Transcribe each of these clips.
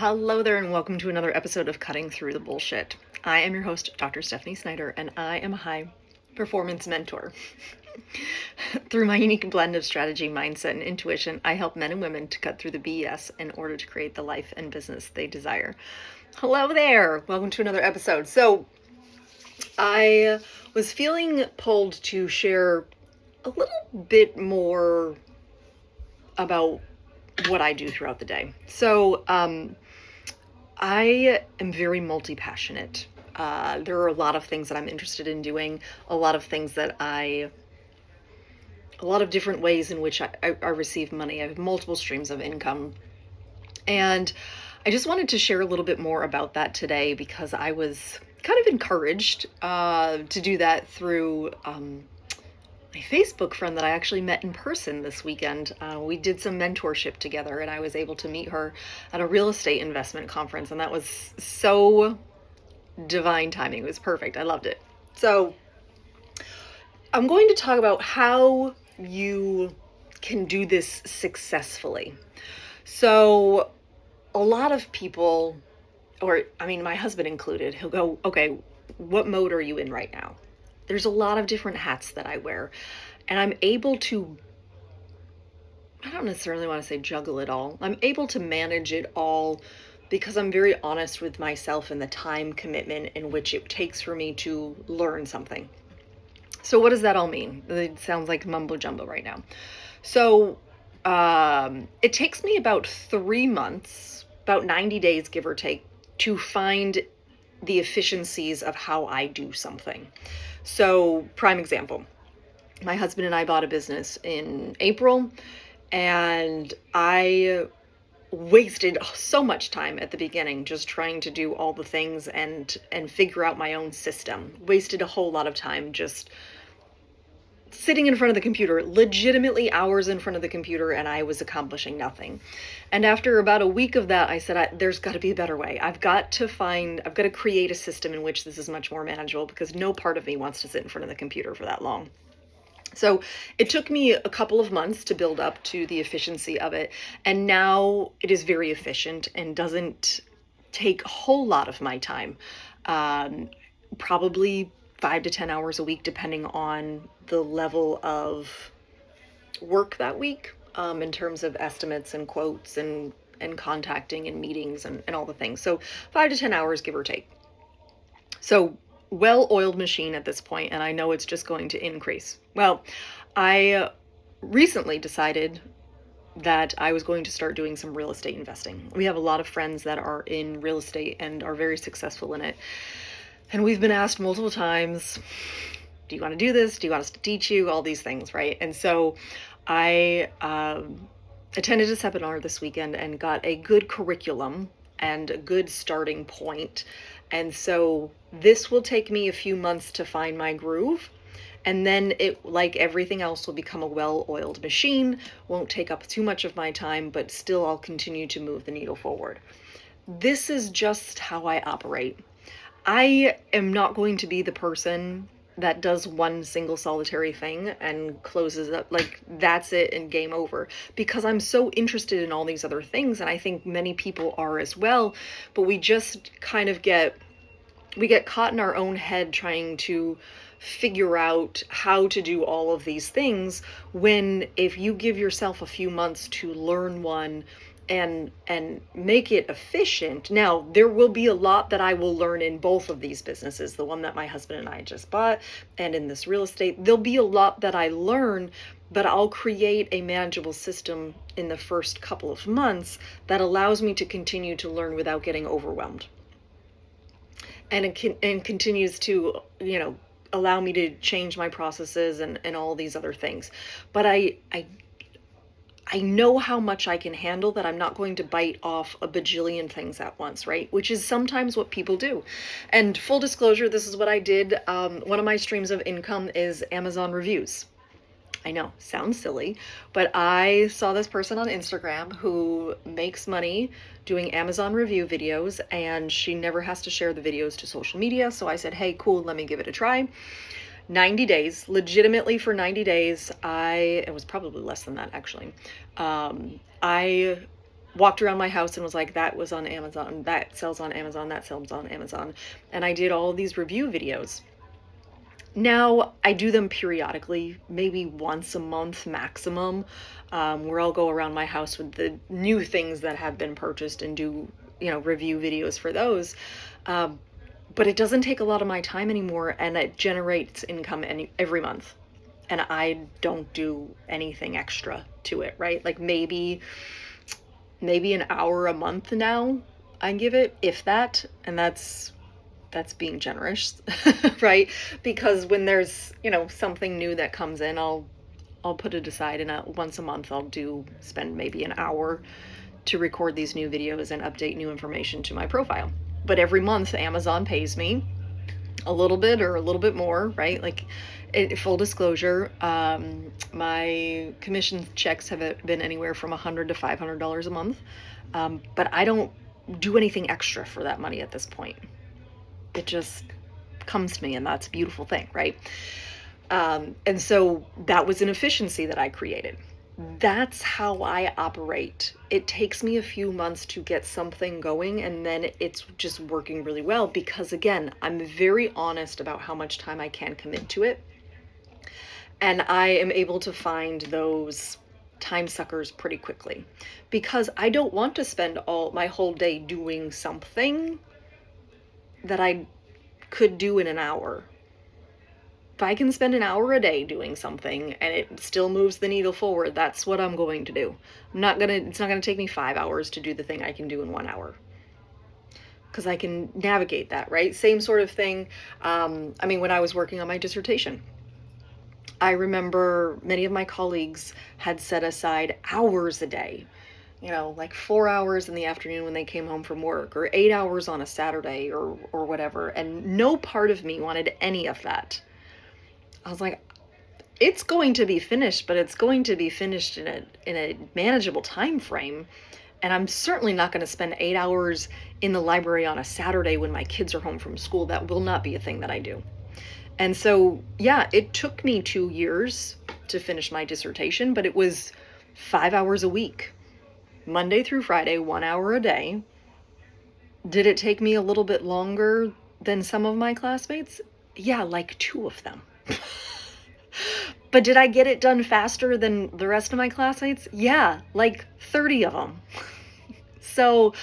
Hello there, and welcome to another episode of Cutting Through the Bullsht. I am your host, Dr. Stephanie Snyder, and I am a high performance mentor. Through my unique blend of strategy, mindset, and intuition, I help men and women to cut through the BS in order to create the life and business they desire. Hello there, welcome to another episode. So, I was feeling pulled to share a little bit more about what I do throughout the day. So, I am very multi-passionate. There are a lot of things that I'm interested in doing, a lot of different ways in which I receive money. I have multiple streams of income. And I just wanted to share a little bit more about that today because I was kind of encouraged to do that through my Facebook friend that I actually met in person this weekend. We did some mentorship together, and I was able to meet her at a real estate investment conference, and that was so divine timing. It was perfect. I loved it. So I'm going to talk about how you can do this successfully. So a lot of people, my husband included, he'll go, okay, what mode are you in right now? There's a lot of different hats that I wear, and I'm able to, I don't necessarily want to say juggle it all. I'm able to manage it all because I'm very honest with myself and the time commitment in which it takes for me to learn something. So what does that all mean? It sounds like mumbo jumbo right now. So it takes me about 3 months, about 90 days, give or take, to find the efficiencies of how I do something. So, prime example, my husband and I bought a business in April, and I wasted so much time at the beginning just trying to do all the things and figure out my own system. Wasted a whole lot of time just sitting in front of the computer, legitimately hours in front of the computer, and I was accomplishing nothing. And after about a week of that, I said, there's got to be a better way. I've got to create a system in which this is much more manageable, because no part of me wants to sit in front of the computer for that long. So it took me a couple of months to build up to the efficiency of it. And now it is very efficient and doesn't take a whole lot of my time. Probably 5 to 10 hours a week, depending on the level of work that week, in terms of estimates and quotes and contacting and meetings and all the things. So 5 to 10 hours, give or take. So well-oiled machine at this point, and I know it's just going to increase. Well, I recently decided that I was going to start doing some real estate investing. We have a lot of friends that are in real estate and are very successful in it. And we've been asked multiple times, do you want to do this? Do you want us to teach you? All these things, right? And so I attended a seminar this weekend and got a good curriculum and a good starting point. And so this will take me a few months to find my groove. And then it, like everything else, will become a well-oiled machine. Won't take up too much of my time, but still I'll continue to move the needle forward. This is just how I operate. I am not going to be the person that does one single solitary thing and closes up, like that's it and game over, because I'm so interested in all these other things, and I think many people are as well, but we just kind of get caught in our own head trying to figure out how to do all of these things, when if you give yourself a few months to learn one and make it efficient. Now, there will be a lot that I will learn in both of these businesses, the one that my husband and I just bought, and in this real estate. There'll be a lot that I learn, but I'll create a manageable system in the first couple of months that allows me to continue to learn without getting overwhelmed. And it continues to, allow me to change my processes and all these other things. But I know how much I can handle, that I'm not going to bite off a bajillion things at once, right? Which is sometimes what people do. And full disclosure, this is what I did. One of my streams of income is Amazon reviews. I know, sounds silly, but I saw this person on Instagram who makes money doing Amazon review videos, and she never has to share the videos to social media. So I said, hey, cool, let me give it a try. 90 days, legitimately for 90 days, it was probably less than that actually. I walked around my house and was like, that was on Amazon, that sells on Amazon, that sells on Amazon. And I did all these review videos. Now I do them periodically, maybe once a month maximum, where I'll go around my house with the new things that have been purchased and do, review videos for those. But it doesn't take a lot of my time anymore, and it generates income every month. And I don't do anything extra to it, right? Like maybe an hour a month now I give it, if that, and that's being generous, right? Because when there's, something new that comes in, I'll put it aside, and once a month I'll spend maybe an hour to record these new videos and update new information to my profile. But every month Amazon pays me a little bit or a little bit more, right? Like, full disclosure, my commission checks have been anywhere from $100 to $500 a month, but I don't do anything extra for that money at this point. It just comes to me, and that's a beautiful thing, right? And so that was an efficiency that I created. That's how I operate. It takes me a few months to get something going, and then it's just working really well because, again, I'm very honest about how much time I can commit to it. And I am able to find those time suckers pretty quickly because I don't want to spend my whole day doing something that I could do in an hour. If I can spend an hour a day doing something and it still moves the needle forward, that's what I'm going to do. It's not gonna take me 5 hours to do the thing I can do in 1 hour. Because I can navigate that, right? Same sort of thing. When I was working on my dissertation, I remember many of my colleagues had set aside hours a day, like 4 hours in the afternoon when they came home from work, or 8 hours on a Saturday, or whatever. And no part of me wanted any of that. I was like, it's going to be finished, but it's going to be finished in a manageable time frame. And I'm certainly not going to spend 8 hours in the library on a Saturday when my kids are home from school. That will not be a thing that I do. And so, yeah, it took me 2 years to finish my dissertation, but it was 5 hours a week, Monday through Friday, 1 hour a day. Did it take me a little bit longer than some of my classmates? Yeah, like 2 of them. But did I get it done faster than the rest of my classmates? Yeah, like 30 of them. So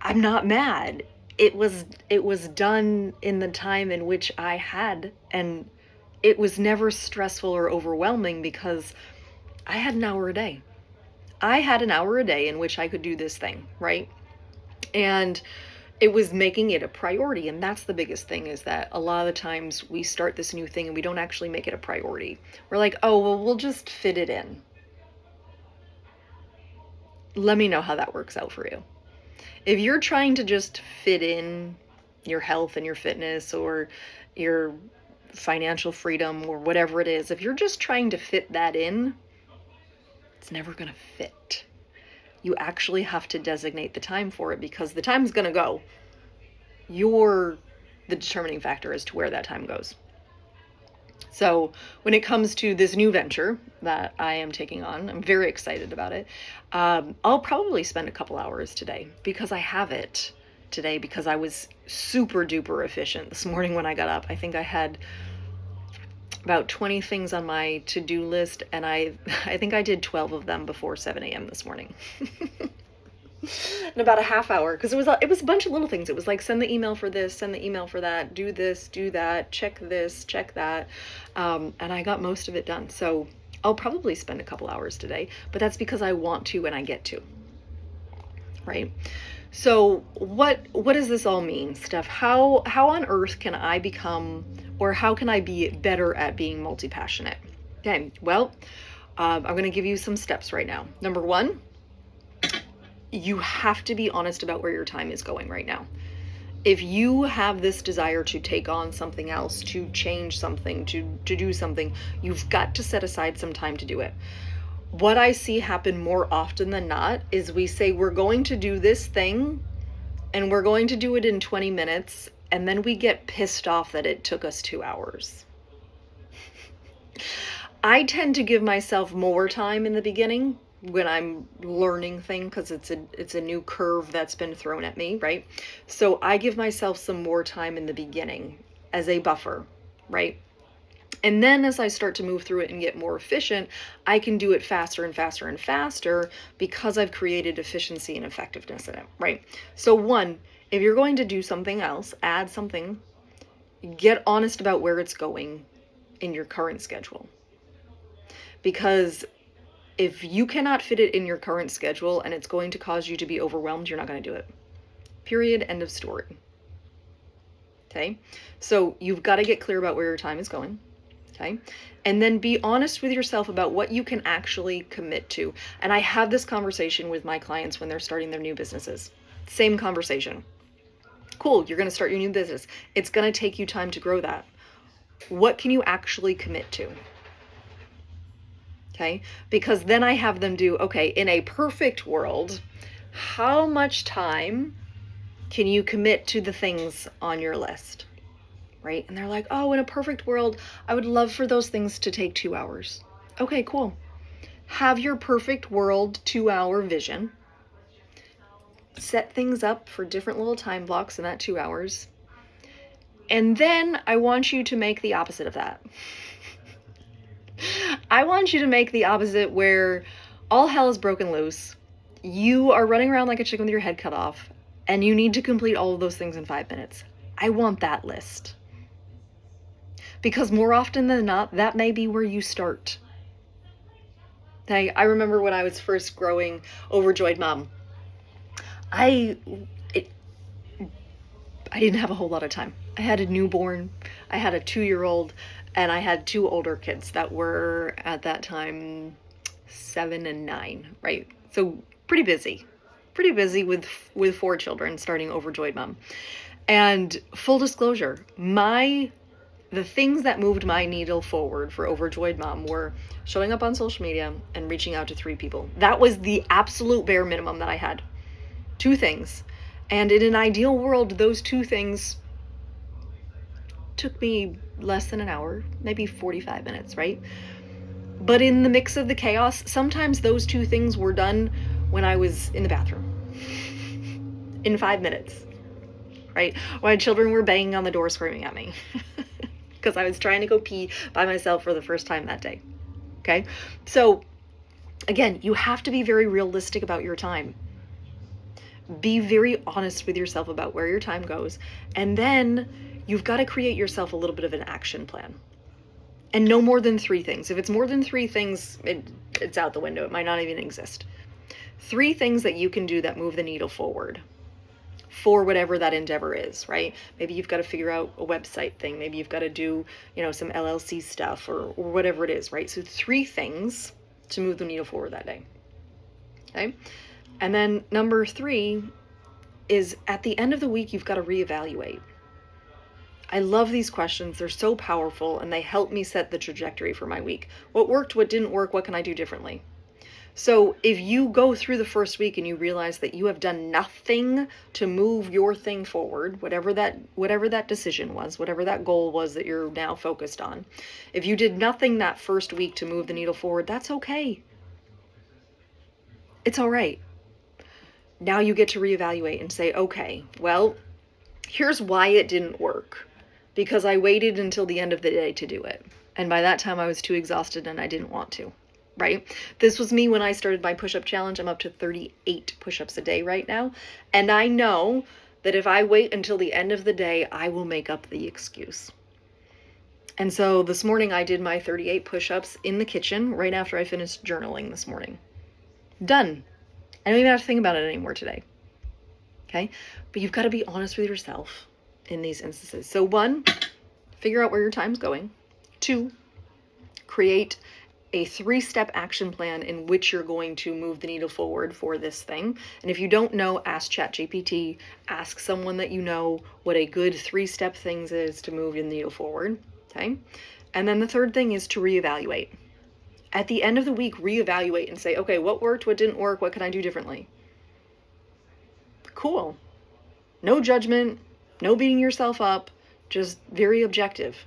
I'm not mad. It was done in the time in which I had, and it was never stressful or overwhelming because I had an hour a day. I had an hour a day in which I could do this thing, right? And it was making it a priority. And that's the biggest thing, is that a lot of the times we start this new thing and we don't actually make it a priority. We're like, oh, well, we'll just fit it in. Let me know how that works out for you. If you're trying to just fit in your health and your fitness or your financial freedom or whatever it is, if you're just trying to fit that in, it's never going to fit. You actually have to designate the time for it, because the time's going to go. You're the determining factor as to where that time goes. So when it comes to this new venture that I am taking on, I'm very excited about it. I'll probably spend a couple hours today because I have it today, because I was super duper efficient this morning when I got up. I think I had about 20 things on my to-do list, and I think I did 12 of them before 7 a.m. this morning. In about a half hour, because it was a bunch of little things. It was like, send the email for this, send the email for that, do this, do that, check this, check that, and I got most of it done. So I'll probably spend a couple hours today, but that's because I want to and I get to, right? So what does this all mean, Steph? How on earth can I become, or how can I be better at being multi-passionate? Okay, well, I'm going to give you some steps right now. Number 1, you have to be honest about where your time is going right now. If you have this desire to take on something else, to change something, to do something, you've got to set aside some time to do it. What I see happen more often than not is we say we're going to do this thing and we're going to do it in 20 minutes, and then we get pissed off that it took us 2 hours. I tend to give myself more time in the beginning when I'm learning things, because it's a new curve that's been thrown at me, right? So I give myself some more time in the beginning as a buffer, right? And then as I start to move through it and get more efficient, I can do it faster and faster and faster because I've created efficiency and effectiveness in it, right? So one, if you're going to do something else, add something, get honest about where it's going in your current schedule. Because if you cannot fit it in your current schedule and it's going to cause you to be overwhelmed, you're not going to do it. Period. End of story. Okay? So you've got to get clear about where your time is going. Okay? And then be honest with yourself about what you can actually commit to. And I have this conversation with my clients when they're starting their new businesses. Same conversation. Cool, you're going to start your new business. It's going to take you time to grow that. What can you actually commit to? Okay? Because then I have them do, okay, in a perfect world, how much time can you commit to the things on your list? Right? And they're like, oh, in a perfect world, I would love for those things to take 2 hours. Okay, cool. Have your perfect world 2-hour vision. Set things up for different little time blocks in that 2 hours. And then I want you to make the opposite of that. I want you to make the opposite where all hell is broken loose. You are running around like a chicken with your head cut off, and you need to complete all of those things in 5 minutes. I want that list. Because more often than not, that may be where you start. Okay, I remember when I was first growing Overjoyed Mom, I didn't have a whole lot of time. I had a newborn, I had a 2-year-old, and I had 2 older kids that were at that time 7 and 9, right? So pretty busy with 4 children starting Overjoyed Mom. And full disclosure, the things that moved my needle forward for Overjoyed Mom were showing up on social media and reaching out to 3 people. That was the absolute bare minimum that I had. 2 things. And in an ideal world, those 2 things took me less than an hour, maybe 45 minutes, right? But in the mix of the chaos, sometimes those 2 things were done when I was in the bathroom. In 5 minutes, right? When children were banging on the door screaming at me because I was trying to go pee by myself for the first time that day. Okay? So again, you have to be very realistic about your time. Be very honest with yourself about where your time goes. And then you've got to create yourself a little bit of an action plan. And no more than 3 things. If it's more than 3 things, it's out the window. It might not even exist. 3 things that you can do that move the needle forward for whatever that endeavor is, right? Maybe you've got to figure out a website thing. Maybe you've got to do, some LLC stuff or whatever it is, right? So 3 things to move the needle forward that day. Okay? And then number 3 is at the end of the week, you've got to reevaluate. I love these questions. They're so powerful and they help me set the trajectory for my week. What worked, what didn't work, what can I do differently? So if you go through the first week and you realize that you have done nothing to move your thing forward, whatever that decision was, whatever that goal was that you're now focused on, if you did nothing that first week to move the needle forward, that's okay. It's all right. Now you get to reevaluate and say, okay, well, here's why it didn't work. Because I waited until the end of the day to do it. And by that time I was too exhausted and I didn't want to. Right? This was me when I started my push-up challenge. I'm up to 38 push-ups a day right now. And I know that if I wait until the end of the day, I will make up the excuse. And so this morning I did my 38 push-ups in the kitchen right after I finished journaling this morning. Done. I don't even have to think about it anymore today. Okay? But you've got to be honest with yourself in these instances. So 1, figure out where your time's going. 2, create a 3-step action plan in which you're going to move the needle forward for this thing. And if you don't know, ask ChatGPT, ask someone that you know what a good 3-step things is to move the needle forward. Okay. And then the 3rd thing is to reevaluate. At the end of the week, reevaluate and say, okay, what worked, what didn't work, what can I do differently? Cool. No judgment, no beating yourself up, just very objective.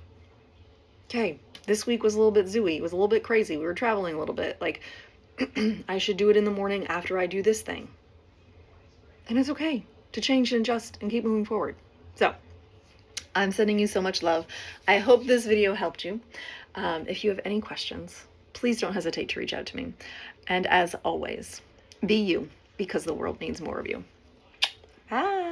Okay. This week was a little bit zooey. It was a little bit crazy. We were traveling a little bit. I should do it in the morning after I do this thing. And it's okay to change and adjust and keep moving forward. So I'm sending you so much love. I hope this video helped you. If you have any questions, please don't hesitate to reach out to me. And as always, be you, because the world needs more of you. Bye.